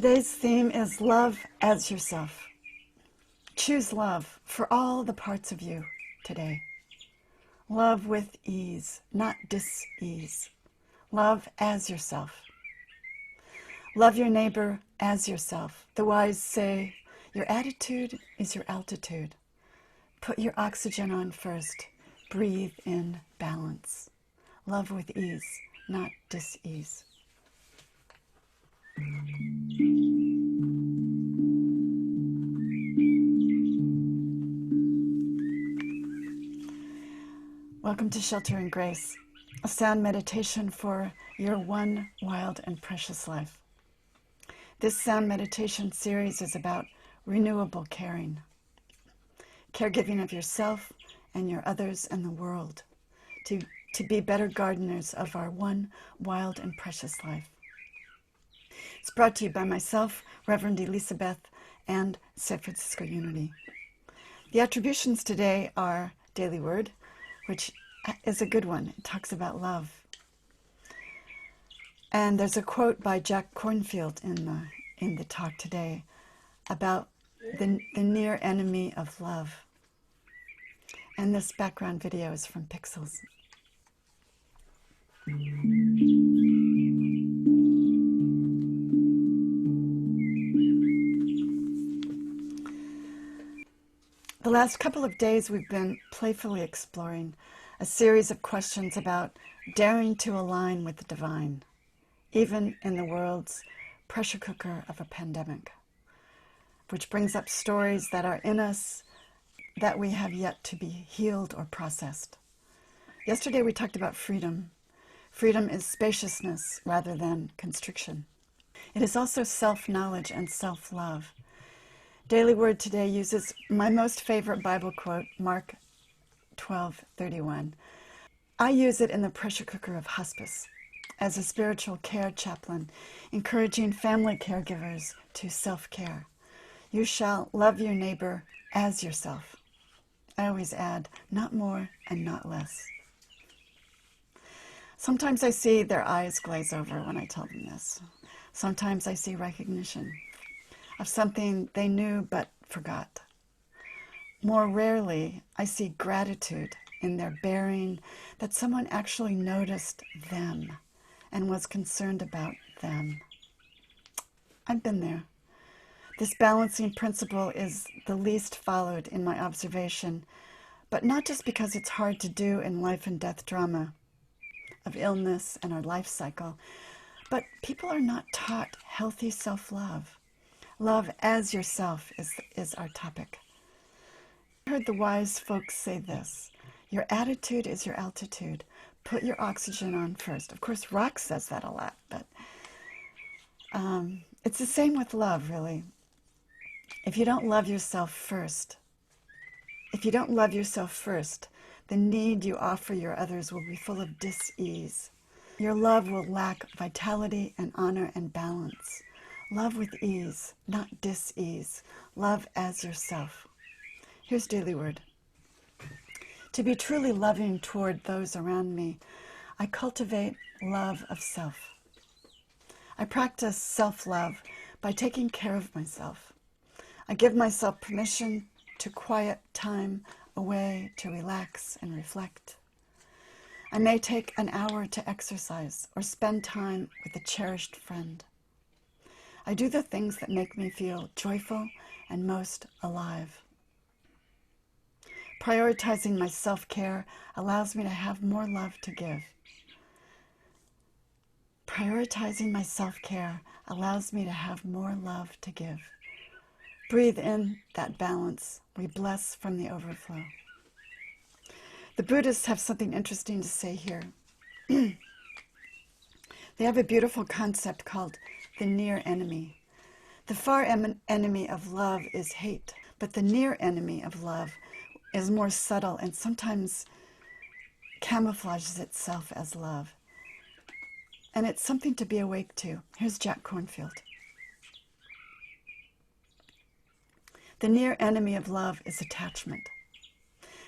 Today's theme is love as yourself. Choose love for all the parts of you today. Love with ease, not dis-ease. Love as yourself. Love your neighbor as yourself. The wise say, your attitude is your altitude. Put your oxygen on first. Breathe in balance. Love with ease, not dis-ease. Welcome to Shelter and Grace, a sound meditation for your one wild and precious life. This sound meditation series is about renewable caring, caregiving of yourself and your others and the world, to be better gardeners of our one wild and precious life. It's brought to you by myself, Reverend Eleesabeth, and San Francisco Unity. The attributions today are Daily Word, which is a good one. It talks about love. And there's a quote by Jack Kornfield in the talk today about the near enemy of love. And this background video is from Pexels. The last couple of days we've been playfully exploring a series of questions about daring to align with the divine, even in the world's pressure cooker of a pandemic, which brings up stories that are in us that we have yet to be healed or processed. Yesterday we talked about freedom. Freedom is spaciousness rather than constriction. It is also self-knowledge and self-love. Daily Word today uses my most favorite Bible quote, Mark 12:31. I use it in the pressure cooker of hospice as a spiritual care chaplain, encouraging family caregivers to self-care. You shall love your neighbor as yourself. I always add, not more and not less. Sometimes I see their eyes glaze over when I tell them this. Sometimes I see recognition of something they knew but forgot. More rarely, I see gratitude in their bearing that someone actually noticed them and was concerned about them. I've been there. This balancing principle is the least followed in my observation, but not just because it's hard to do in life and death drama of illness and our life cycle, but people are not taught healthy self-love. Love as yourself is our topic. I heard the wise folks say this, your attitude is your altitude. Put your oxygen on first. Of course, Rock says that a lot, but it's the same with love, really. If you don't love yourself first, the need you offer your others will be full of dis-ease. Your love will lack vitality and honor and balance. Love with ease, not dis-ease. Love as yourself. Here's Daily Word. To be truly loving toward those around me, I cultivate love of self. I practice self-love by taking care of myself. I give myself permission to quiet time away to relax and reflect. I may take an hour to exercise or spend time with a cherished friend. I do the things that make me feel joyful and most alive. Prioritizing my self-care allows me to have more love to give. Prioritizing my self-care allows me to have more love to give. Breathe in that balance. We bless from the overflow. The Buddhists have something interesting to say here. They have a beautiful concept called the near enemy. The far enemy of love is hate, but the near enemy of love is more subtle and sometimes camouflages itself as love. And it's something to be awake to. Here's Jack Kornfield. The near enemy of love is attachment.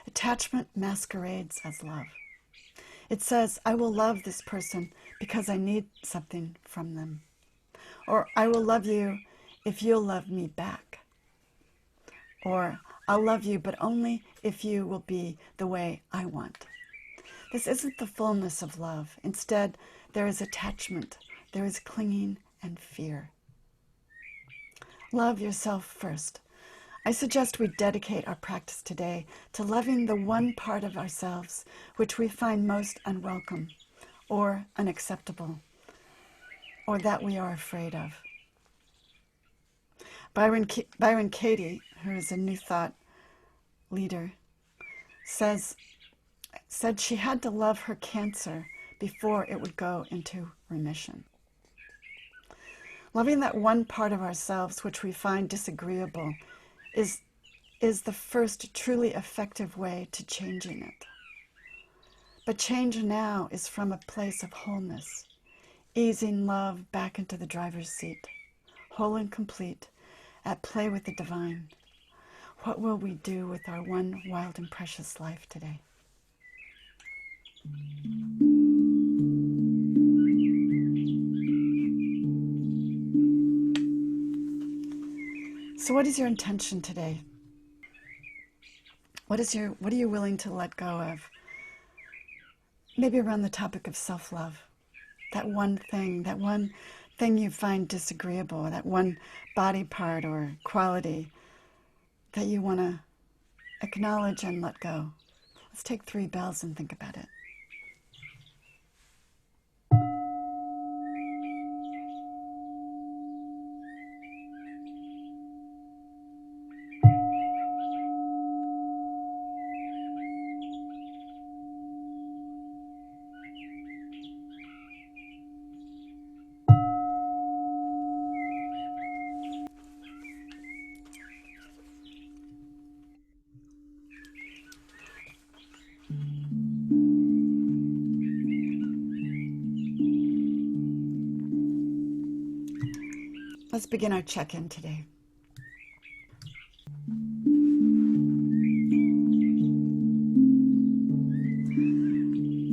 Attachment masquerades as love. It says, I will love this person because I need something from them. Or I will love you if you'll love me back. Or I'll love you, but only if you will be the way I want. This isn't the fullness of love. Instead, there is attachment, there is clinging and fear. Love yourself first. I suggest we dedicate our practice today to loving the one part of ourselves which we find most unwelcome or unacceptable, or that we are afraid of. Byron Katie, who is a New Thought leader, said she had to love her cancer before it would go into remission. Loving that one part of ourselves which we find disagreeable is the first truly effective way to changing it. But change now is from a place of wholeness, easing love back into the driver's seat, whole and complete, at play with the divine. What will we do with our one wild and precious life today? So what is your intention today? What are you willing to let go of? Maybe around the topic of self-love. That one thing you find disagreeable, that one body part or quality that you want to acknowledge and let go. Let's take 3 bells and think about it. Let's begin our check-in today.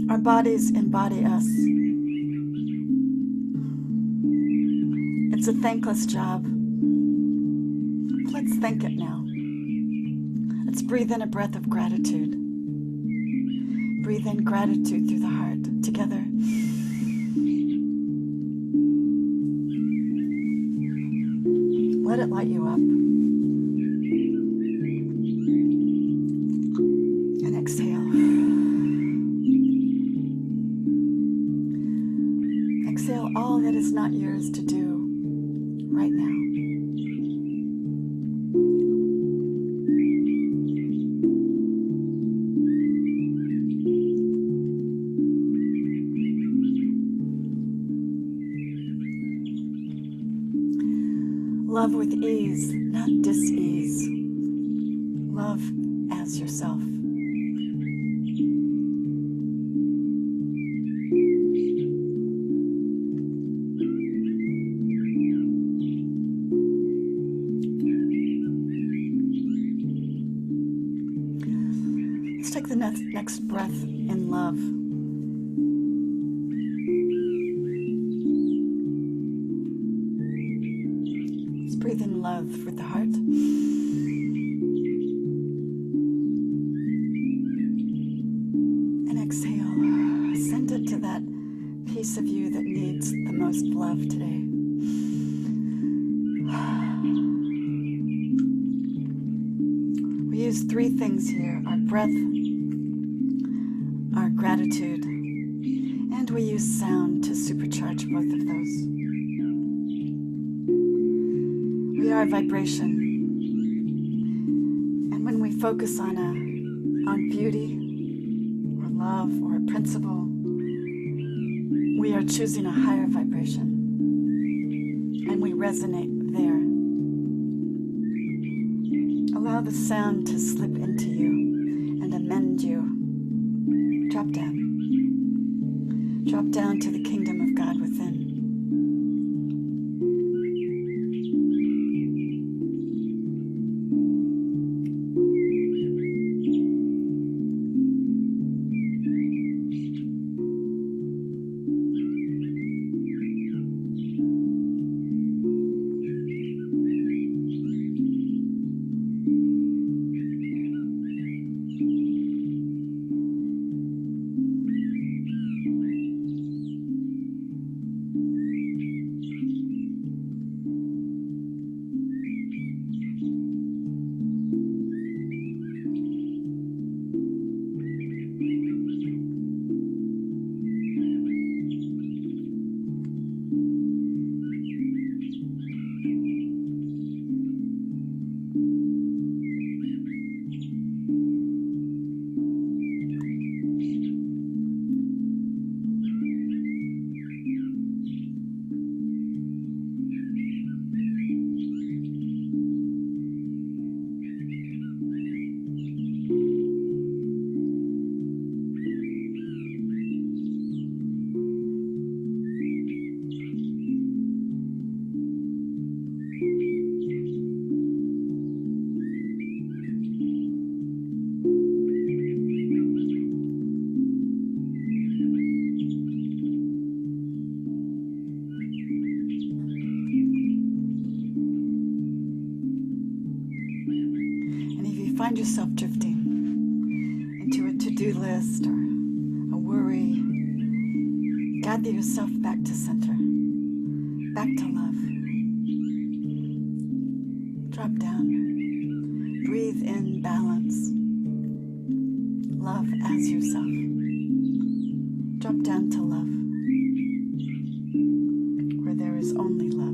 Our bodies embody us. It's a thankless job. Let's thank it now. Let's breathe in a breath of gratitude. Breathe in gratitude through the heart. Together. Let it light you up. And exhale. Exhale all that is not yours to do right now. Love with ease, not dis-ease. Love as yourself. Let's take the next breath in love. Breathe in love with the heart. And exhale. Send it to that piece of you that needs the most love today. We use 3 things here: our breath, our gratitude, and we use sound to supercharge both of those. We are vibration, and when we focus on beauty or love or a principle, we are choosing a higher vibration, and we resonate there. Allow the sound to slip into you and amend you. Drop down. Drop down to the kingdom of God within. find yourself drifting into a to-do list or a worry, gather yourself back to center, back to love. Drop down. Breathe in balance. Love as yourself. Drop down to love, where there is only love.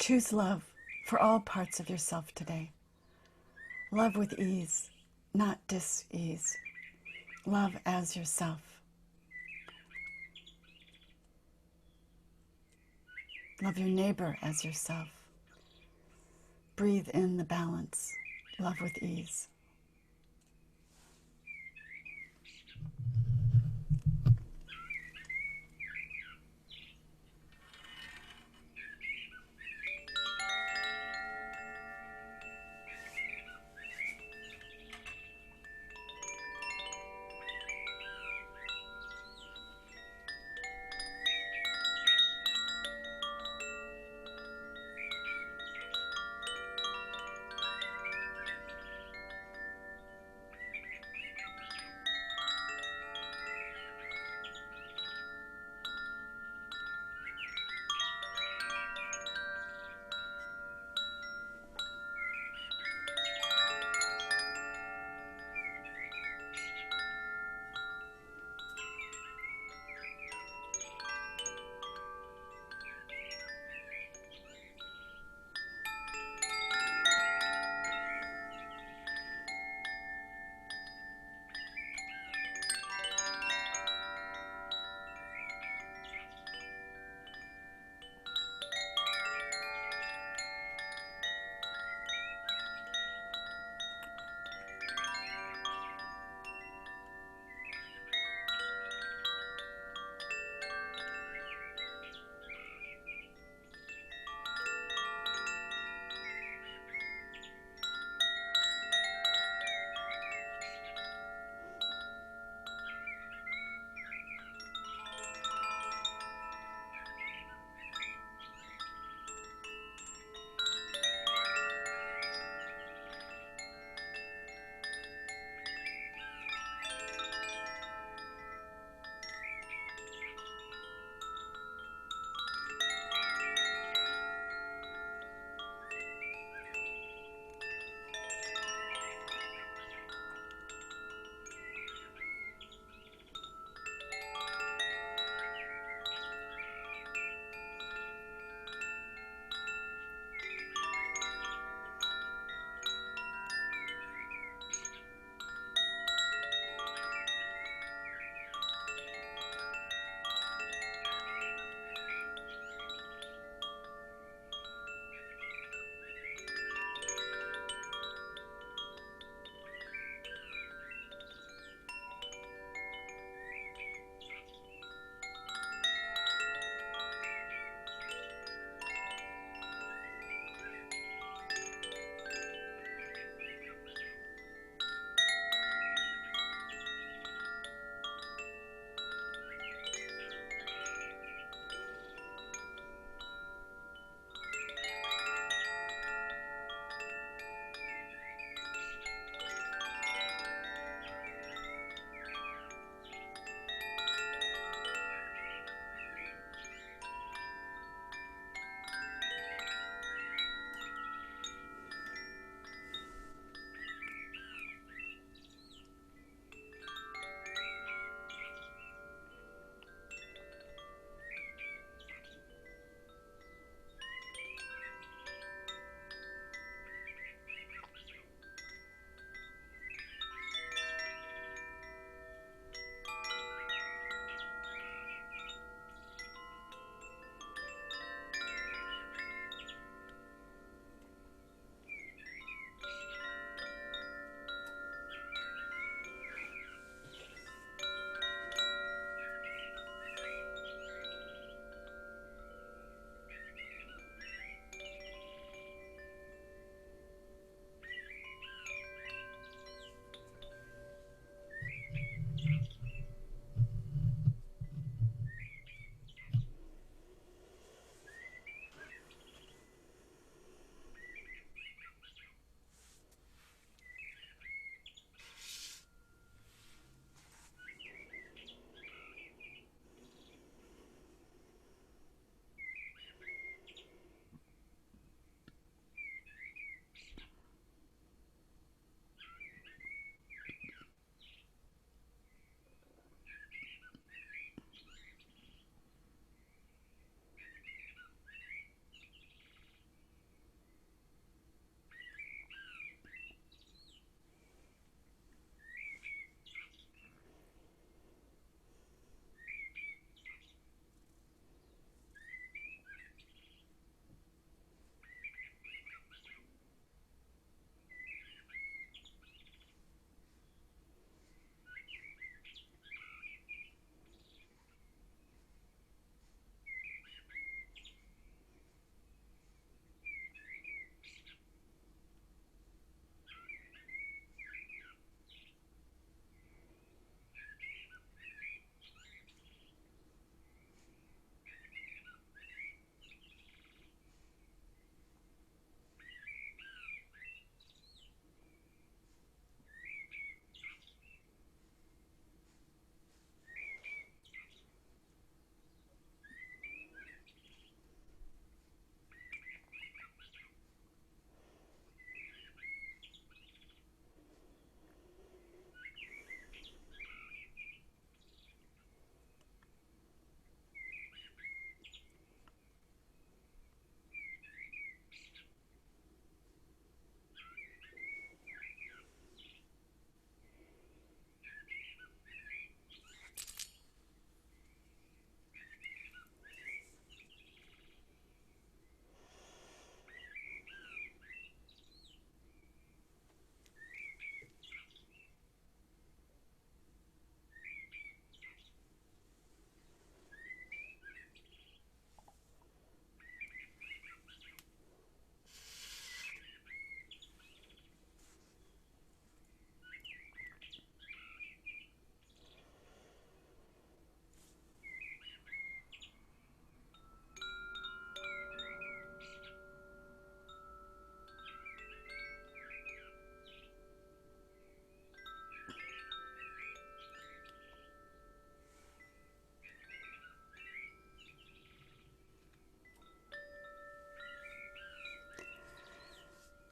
Choose love for all parts of yourself today. Love with ease, not dis-ease. Love as yourself. Love your neighbor as yourself. Breathe in the balance. Love with ease.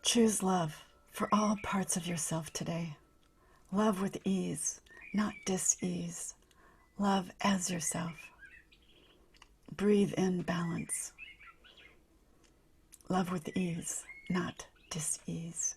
Choose love for all parts of yourself today. Love with ease, not dis-ease. Love as yourself. Breathe in balance. Love with ease, not dis-ease.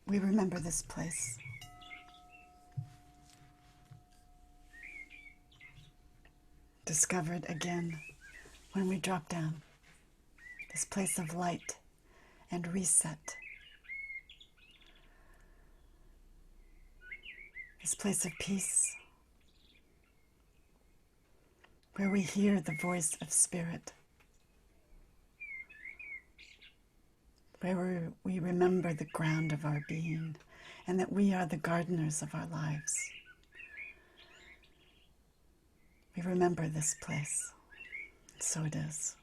We remember this place. Discovered again when we drop down. This place of light and reset. This place of peace, where we hear the voice of Spirit, where we remember the ground of our being and that we are the gardeners of our lives. We remember this place, and so it is.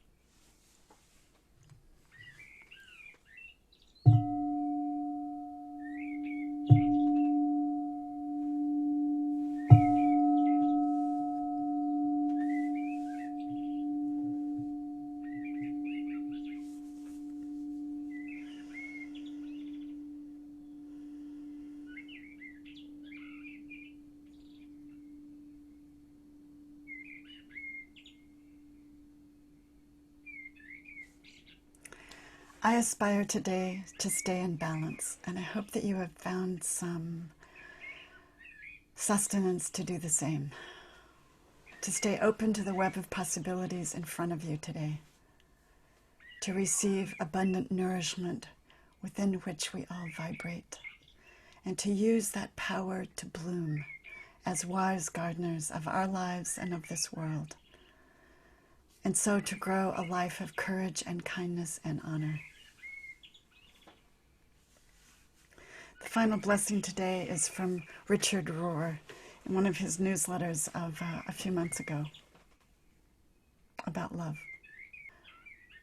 I aspire today to stay in balance, and I hope that you have found some sustenance to do the same, to stay open to the web of possibilities in front of you today, to receive abundant nourishment within which we all vibrate, and to use that power to bloom as wise gardeners of our lives and of this world, and so to grow a life of courage and kindness and honor. The final blessing today is from Richard Rohr in one of his newsletters of a few months ago about love.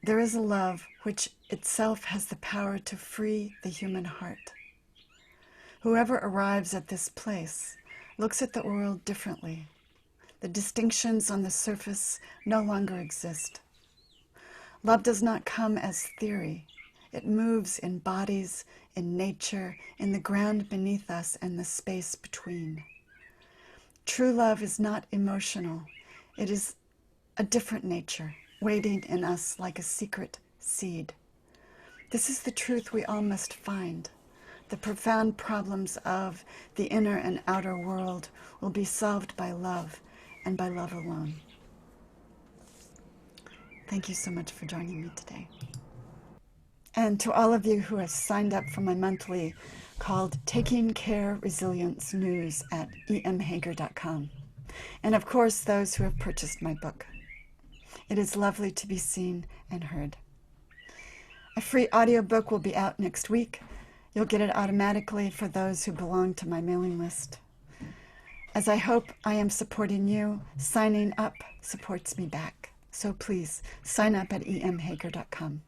There is a love which itself has the power to free the human heart. Whoever arrives at this place looks at the world differently. The distinctions on the surface no longer exist. Love does not come as theory. It moves in bodies, in nature, in the ground beneath us and the space between. True love is not emotional. It is a different nature, waiting in us like a secret seed. This is the truth we all must find. The profound problems of the inner and outer world will be solved by love and by love alone. Thank you so much for joining me today. And to all of you who have signed up for my monthly called Taking Care Resilience News at emhager.com. And of course, those who have purchased my book. It is lovely to be seen and heard. A free audiobook will be out next week. You'll get it automatically for those who belong to my mailing list. As I hope I am supporting you, signing up supports me back. So please sign up at emhager.com.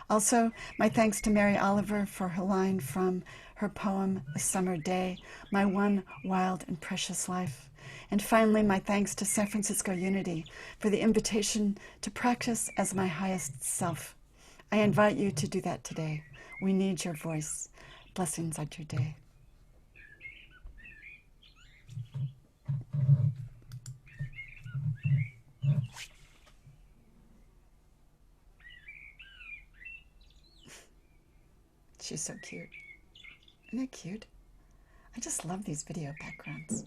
Also, my thanks to Mary Oliver for her line from her poem, A Summer Day, My One Wild and Precious Life. And finally, my thanks to San Francisco Unity for the invitation to practice as my highest self. I invite you to do that today. We need your voice. Blessings on your day. She's so cute. Isn't that cute? I just love these video backgrounds.